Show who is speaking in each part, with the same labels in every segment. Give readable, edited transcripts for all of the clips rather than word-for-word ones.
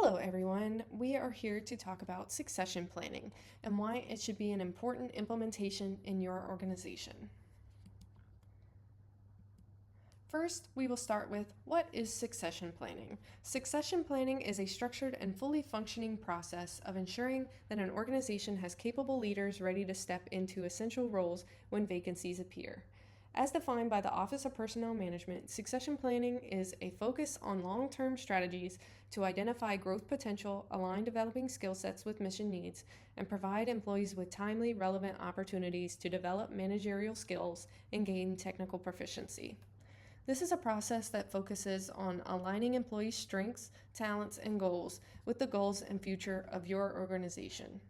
Speaker 1: Hello, everyone. We are here to talk about succession planning and why it should be an important implementation in your organization. First, we will start with what is succession planning? Succession planning is a structured and fully functioning process of ensuring that an organization has capable leaders ready to step into essential roles when vacancies appear. As defined by the Office of Personnel Management, succession planning is a focus on long term strategies to identify growth potential, align developing skill sets with mission needs, and provide employees with timely, relevant opportunities to develop managerial skills and gain technical proficiency. This is a process that focuses on aligning employees' strengths, talents, and goals with the goals and future of your organization.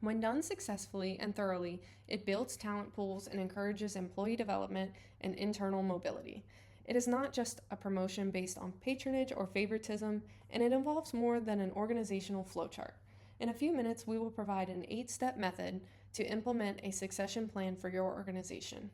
Speaker 1: When done successfully and thoroughly, it builds talent pools and encourages employee development and internal mobility. It is not just a promotion based on patronage or favoritism, and it involves more than an organizational flowchart. In a few minutes, we will provide an 8-step method to implement a succession plan for your organization.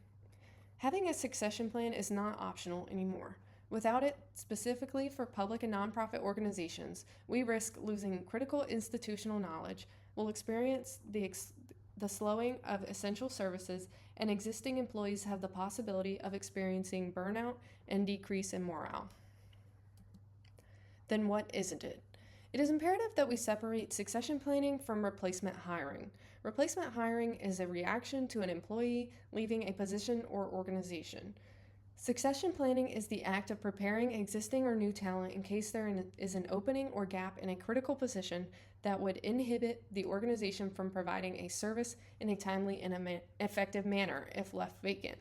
Speaker 1: Having a succession plan is not optional anymore. Without it, specifically for public and nonprofit organizations, we risk losing critical institutional knowledge, will experience the slowing of essential services, and existing employees have the possibility of experiencing burnout and decrease in morale. Then what isn't it? It is imperative that we separate succession planning from replacement hiring. Replacement hiring is a reaction to an employee leaving a position or organization. Succession planning is the act of preparing existing or new talent in case there is an opening or gap in a critical position that would inhibit the organization from providing a service in a timely and effective manner if left vacant.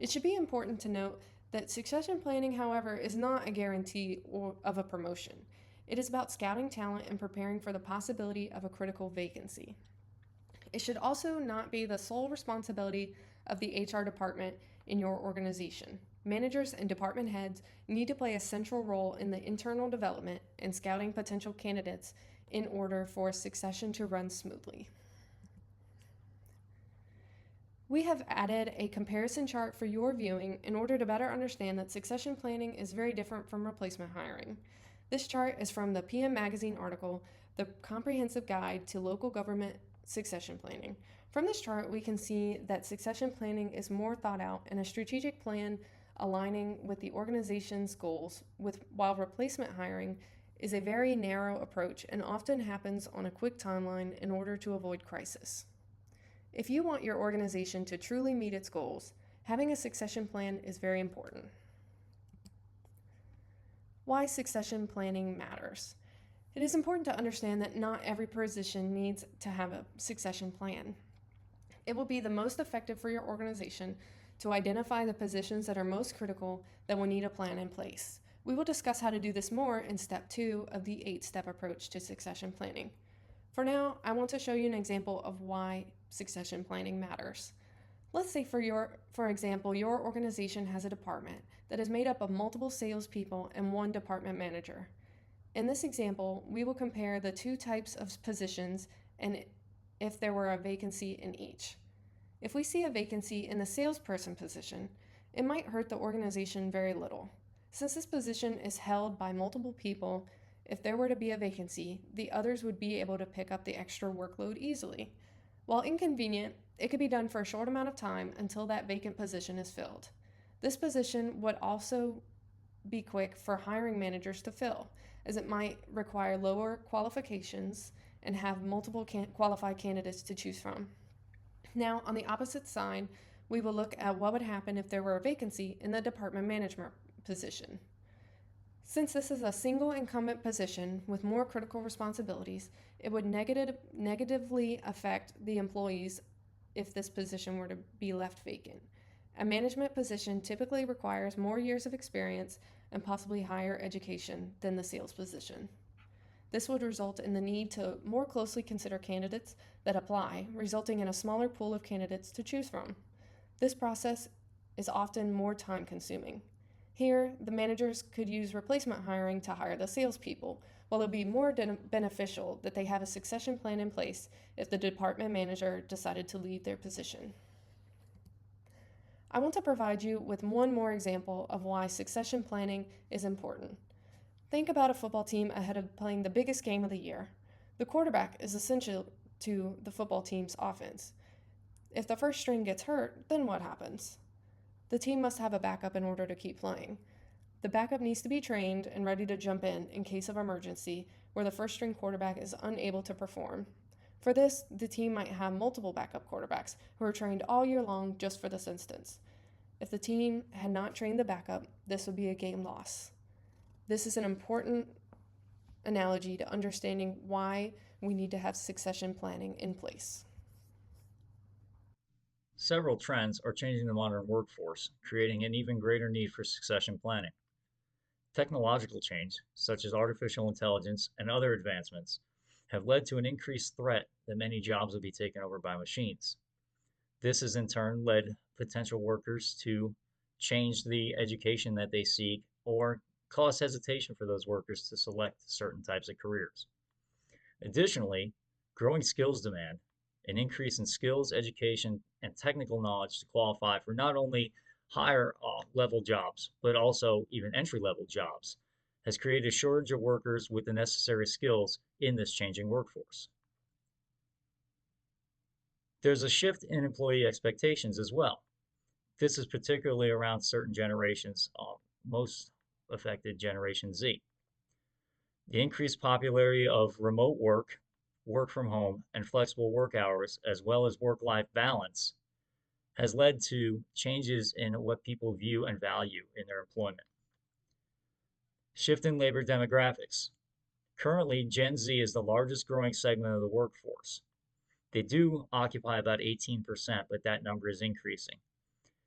Speaker 1: It should be important to note that succession planning, however, is not a guarantee of a promotion. It is about scouting talent and preparing for the possibility of a critical vacancy. It should also not be the sole responsibility of the HR department in your organization. Managers and department heads need to play a central role in the internal development and scouting potential candidates in order for succession to run smoothly. We have added a comparison chart for your viewing in order to better understand that succession planning is very different from replacement hiring. This chart is from the PM Magazine article, The Comprehensive Guide to Local Government Succession Planning. From this chart, we can see that succession planning is more thought out and a strategic plan aligning with the organization's goals, while replacement hiring is a very narrow approach and often happens on a quick timeline in order to avoid crisis. If you want your organization to truly meet its goals, having a succession plan is very important. Why succession planning matters. It is important to understand that not every position needs to have a succession plan. It will be the most effective for your organization to identify the positions that are most critical that will need a plan in place. We will discuss how to do this more in step 2 of the 8-step approach to succession planning. For now, I want to show you an example of why succession planning matters. Let's say for example, your organization has a department that is made up of multiple salespeople and one department manager. In this example, we will compare the 2 types of positions and if there were a vacancy in each. If we see a vacancy in the salesperson position, it might hurt the organization very little. Since this position is held by multiple people, if there were to be a vacancy, the others would be able to pick up the extra workload easily. While inconvenient, it could be done for a short amount of time until that vacant position is filled. This position would also be quick for hiring managers to fill, as it might require lower qualifications and have multiple qualified candidates to choose from. Now, on the opposite side, we will look at what would happen if there were a vacancy in the department management position. Since this is a single incumbent position with more critical responsibilities, it would negatively affect the employees if this position were to be left vacant. A management position typically requires more years of experience and possibly higher education than the sales position. This would result in the need to more closely consider candidates that apply, resulting in a smaller pool of candidates to choose from. This process is often more time-consuming. Here, the managers could use replacement hiring to hire the salespeople, while it would be more beneficial that they have a succession plan in place if the department manager decided to leave their position. I want to provide you with one more example of why succession planning is important. Think about a football team ahead of playing the biggest game of the year. The quarterback is essential to the football team's offense. If the first string gets hurt, then what happens? The team must have a backup in order to keep playing. The backup needs to be trained and ready to jump in case of emergency where the first string quarterback is unable to perform. For this, the team might have multiple backup quarterbacks who are trained all year long just for this instance. If the team had not trained the backup, this would be a game loss. This is an important analogy to understanding why we need to have succession planning in place.
Speaker 2: Several trends are changing the modern workforce, creating an even greater need for succession planning. Technological change, such as artificial intelligence and other advancements, have led to an increased threat that many jobs will be taken over by machines. This has in turn led potential workers to change the education that they seek or cause hesitation for those workers to select certain types of careers. Additionally, growing skills demand, an increase in skills, education, and technical knowledge to qualify for not only higher level jobs, but also even entry level jobs, has created a shortage of workers with the necessary skills in this changing workforce. There's a shift in employee expectations as well. This is particularly around certain generations, most affected Generation Z. The increased popularity of remote work, work from home, and flexible work hours, as well as work life balance, has led to changes in what people view and value in their employment. Shift in labor demographics. Currently, Gen Z is the largest growing segment of the workforce. They do occupy about 18%, but that number is increasing.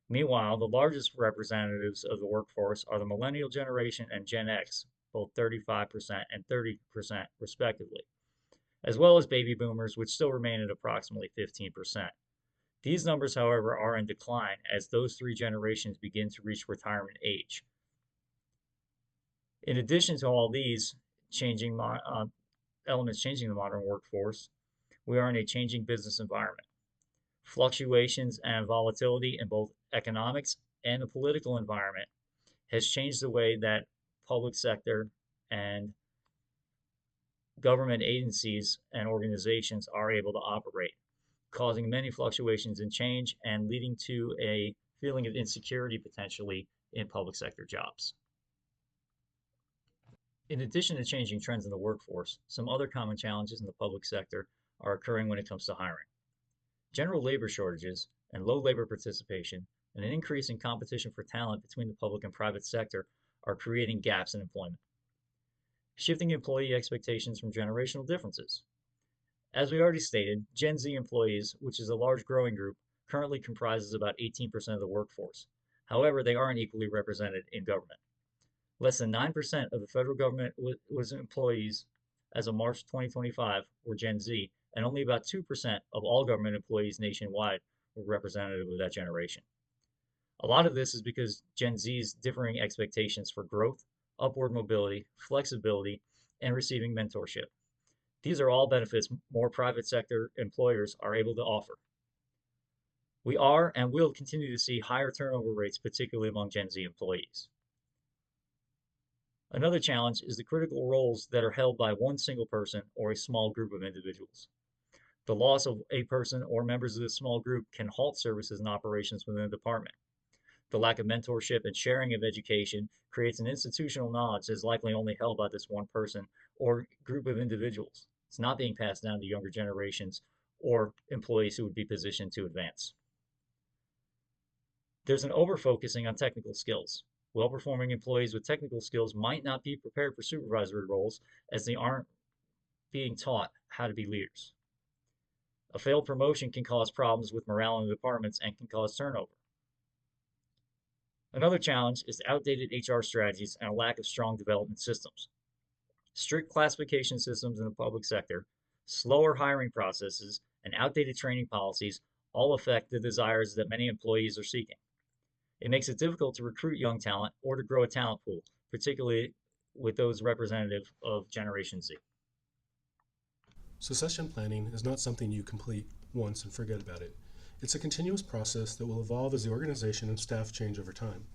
Speaker 2: Meanwhile, the largest representatives of the workforce are the millennial generation and Gen X, both 35% and 30% respectively, as well as baby boomers, which still remain at approximately 15%. These numbers, however, are in decline as those three generations begin to reach retirement age. In addition to all these elements changing the modern workforce, we are in a changing business environment. Fluctuations and volatility in both economics and the political environment has changed the way that public sector and government agencies and organizations are able to operate, causing many fluctuations in change and leading to a feeling of insecurity potentially in public sector jobs. In addition to changing trends in the workforce, some other common challenges in the public sector are occurring when it comes to hiring. General labor shortages and low labor participation and an increase in competition for talent between the public and private sector are creating gaps in employment. Shifting employee expectations from generational differences. As we already stated, Gen Z employees, which is a large growing group, currently comprises about 18% of the workforce. However, they aren't equally represented in government. Less than 9% of the federal government was employees as of March 2025 were Gen Z, and only about 2% of all government employees nationwide were representative of that generation. A lot of this is because Gen Z's differing expectations for growth, upward mobility, flexibility, and receiving mentorship. These are all benefits more private sector employers are able to offer. We are and will continue to see higher turnover rates, particularly among Gen Z employees. Another challenge is the critical roles that are held by one single person or a small group of individuals. The loss of a person or members of this small group can halt services and operations within a department. The lack of mentorship and sharing of education creates an institutional knowledge that is likely only held by this one person or group of individuals. It's not being passed down to younger generations or employees who would be positioned to advance. There's an over-focusing on technical skills. Well-performing employees with technical skills might not be prepared for supervisory roles as they aren't being taught how to be leaders. A failed promotion can cause problems with morale in the departments and can cause turnover. Another challenge is outdated HR strategies and a lack of strong development systems. Strict classification systems in the public sector, slower hiring processes, and outdated training policies all affect the desires that many employees are seeking. It makes it difficult to recruit young talent or to grow a talent pool, particularly with those representative of Generation Z.
Speaker 3: Succession planning is not something you complete once and forget about it. It's a continuous process that will evolve as the organization and staff change over time.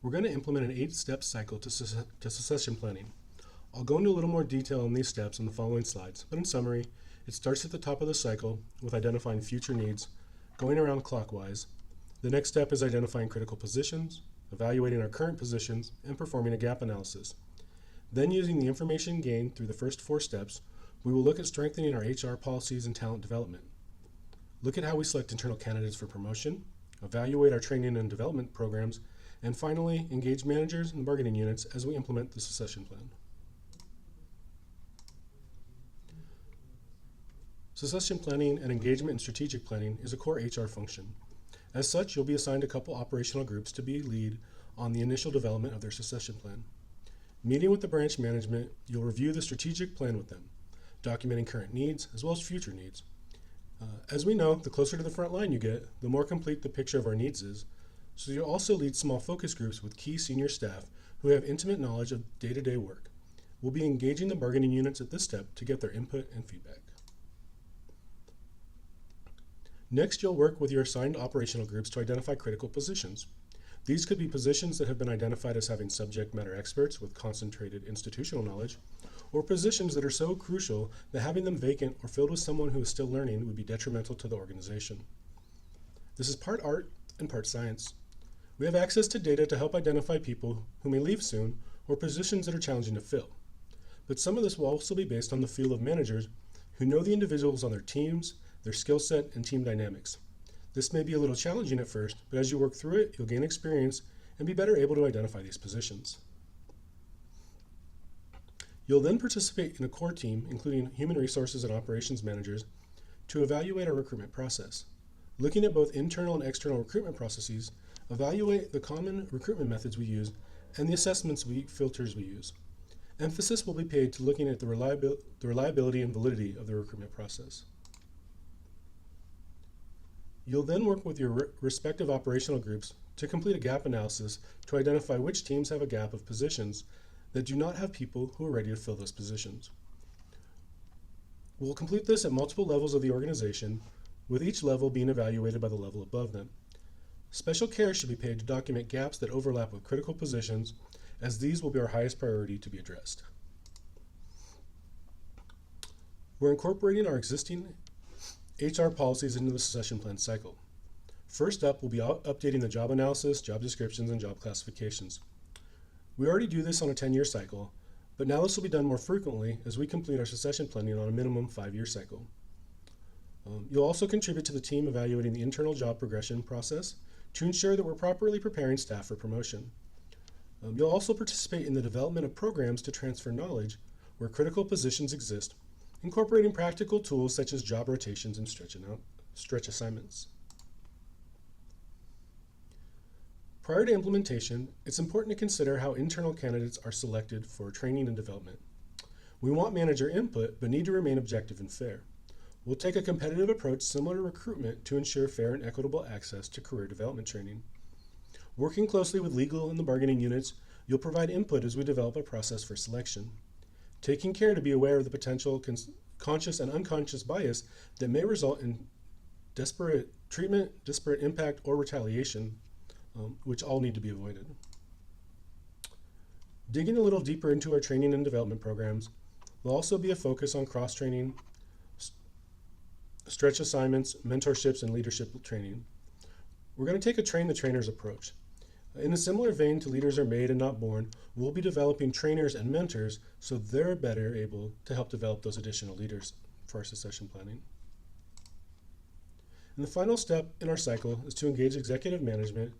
Speaker 3: We're going to implement an 8-step cycle to succession planning. I'll go into a little more detail on these steps in the following slides, but in summary, it starts at the top of the cycle with identifying future needs, going around clockwise. The next step is identifying critical positions, evaluating our current positions, and performing a gap analysis. Then, using the information gained through the first 4 steps, we will look at strengthening our HR policies and talent development. Look at how we select internal candidates for promotion, evaluate our training and development programs, and finally, engage managers and bargaining units as we implement the succession plan. Succession planning and engagement and strategic planning is a core HR function. As such, you'll be assigned a couple operational groups to be lead on the initial development of their succession plan. Meeting with the branch management, you'll review the strategic plan with them, documenting current needs as well as future needs. As we know, the closer to the front line you get, the more complete the picture of our needs is. So you'll also lead small focus groups with key senior staff who have intimate knowledge of day-to-day work. We'll be engaging the bargaining units at this step to get their input and feedback. Next, you'll work with your assigned operational groups to identify critical positions. These could be positions that have been identified as having subject matter experts with concentrated institutional knowledge, or positions that are so crucial that having them vacant or filled with someone who is still learning would be detrimental to the organization. This is part art and part science. We have access to data to help identify people who may leave soon or positions that are challenging to fill. But some of this will also be based on the feel of managers who know the individuals on their teams, their skill set, and team dynamics. This may be a little challenging at first, but as you work through it, you'll gain experience and be better able to identify these positions. You'll then participate in a core team, including human resources and operations managers, to evaluate our recruitment process. Looking at both internal and external recruitment processes, evaluate the common recruitment methods we use and the filters we use. Emphasis will be paid to looking at the reliability and validity of the recruitment process. You'll then work with your respective operational groups to complete a gap analysis to identify which teams have a gap of positions that do not have people who are ready to fill those positions. We'll complete this at multiple levels of the organization, with each level being evaluated by the level above them. Special care should be paid to document gaps that overlap with critical positions, as these will be our highest priority to be addressed. We're incorporating our existing HR policies into the succession plan cycle. First up, we'll be updating the job analysis, job descriptions, and job classifications. We already do this on a 10-year cycle, but now this will be done more frequently as we complete our succession planning on a minimum 5-year cycle. You'll also contribute to the team evaluating the internal job progression process to ensure that we're properly preparing staff for promotion. You'll also participate in the development of programs to transfer knowledge where critical positions exist, incorporating practical tools such as job rotations and stretch assignments. Prior to implementation, it's important to consider how internal candidates are selected for training and development. We want manager input, but need to remain objective and fair. We'll take a competitive approach similar to recruitment to ensure fair and equitable access to career development training. Working closely with legal and the bargaining units, you'll provide input as we develop a process for selection. Taking care to be aware of the potential conscious and unconscious bias that may result in disparate treatment, disparate impact, or retaliation, which all need to be avoided. Digging a little deeper into our training and development programs will also be a focus on cross-training, stretch assignments, mentorships, and leadership training. We're going to take a train the trainers approach. In a similar vein to Leaders Are Made and Not Born, we'll be developing trainers and mentors so they're better able to help develop those additional leaders for our succession planning. And the final step in our cycle is to engage executive management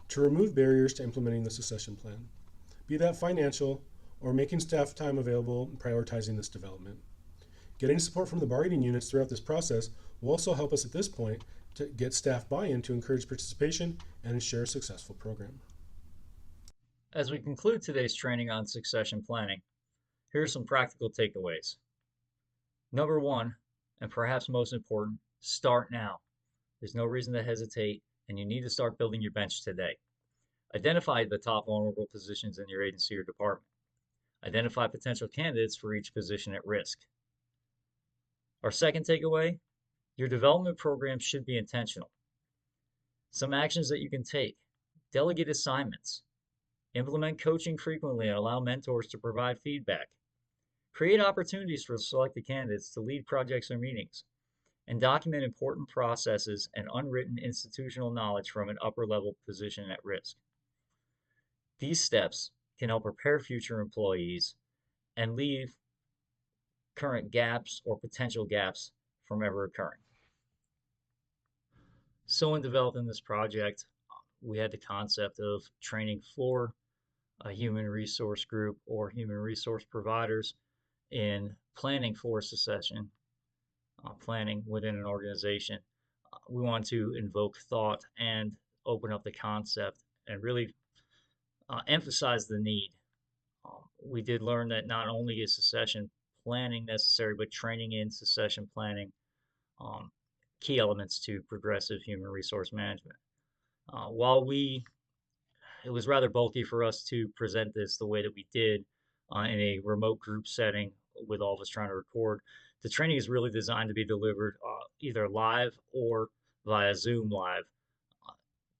Speaker 3: to remove barriers to implementing the succession plan, be that financial or making staff time available and prioritizing this development. Getting support from the bargaining units throughout this process will also help us at this point to get staff buy-in to encourage participation and ensure a successful program.
Speaker 2: As we conclude today's training on succession planning, here are some practical takeaways. Number 1, and perhaps most important, start now. There's no reason to hesitate, and you need to start building your bench today. Identify the top vulnerable positions in your agency or department. Identify potential candidates for each position at risk. Our second takeaway, your development program should be intentional. Some actions that you can take: delegate assignments, Implement coaching frequently and allow mentors to provide feedback. Create opportunities for selected candidates to lead projects or meetings, and document important processes and unwritten institutional knowledge from an upper level position at risk. These steps can help prepare future employees and leave current gaps or potential gaps from ever occurring. So in developing this project, we had the concept of training for a human resource group or human resource providers in planning for succession, planning within an organization. We want to invoke thought and open up the concept and really emphasize the need. We did learn that not only is succession planning necessary, but training in succession planning um, key elements to progressive human resource management. While it was rather bulky for us to present this the way that we did in a remote group setting with all of us trying to record, the training is really designed to be delivered either live or via Zoom Live.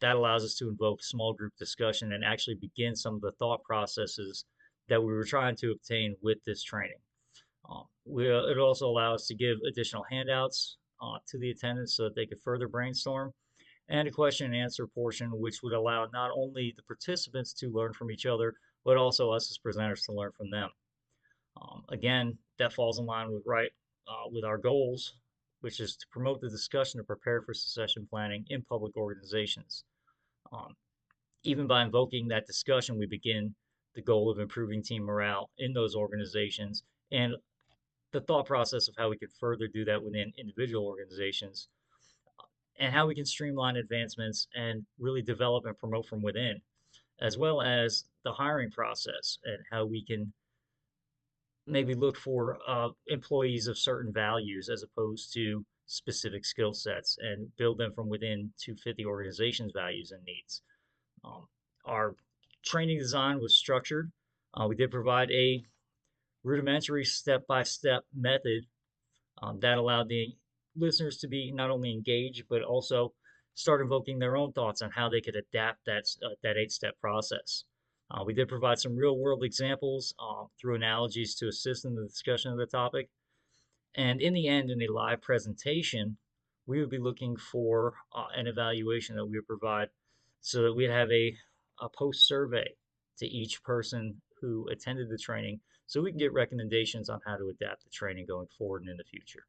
Speaker 2: That allows us to invoke small group discussion and actually begin some of the thought processes that we were trying to obtain with this training. It also allows us to give additional handouts to the attendants so that they could further brainstorm, and a question and answer portion, which would allow not only the participants to learn from each other, but also us as presenters to learn from them. Again, that falls in line with our goals, which is to promote the discussion and prepare for succession planning in public organizations. Even by invoking that discussion, we begin the goal of improving team morale in those organizations and the thought process of how we could further do that within individual organizations and how we can streamline advancements and really develop and promote from within, as well as the hiring process and how we can maybe look for employees of certain values as opposed to specific skill sets and build them from within to fit the organization's values and needs. Our training design was structured. We did provide a rudimentary step-by-step method that allowed the listeners to be not only engaged but also start invoking their own thoughts on how they could adapt that 8-step process. We did provide some real-world examples through analogies to assist in the discussion of the topic. And in the end, in a live presentation, we would be looking for an evaluation that we would provide so that we'd have a post survey to each person who attended the training so we can get recommendations on how to adapt the training going forward and in the future.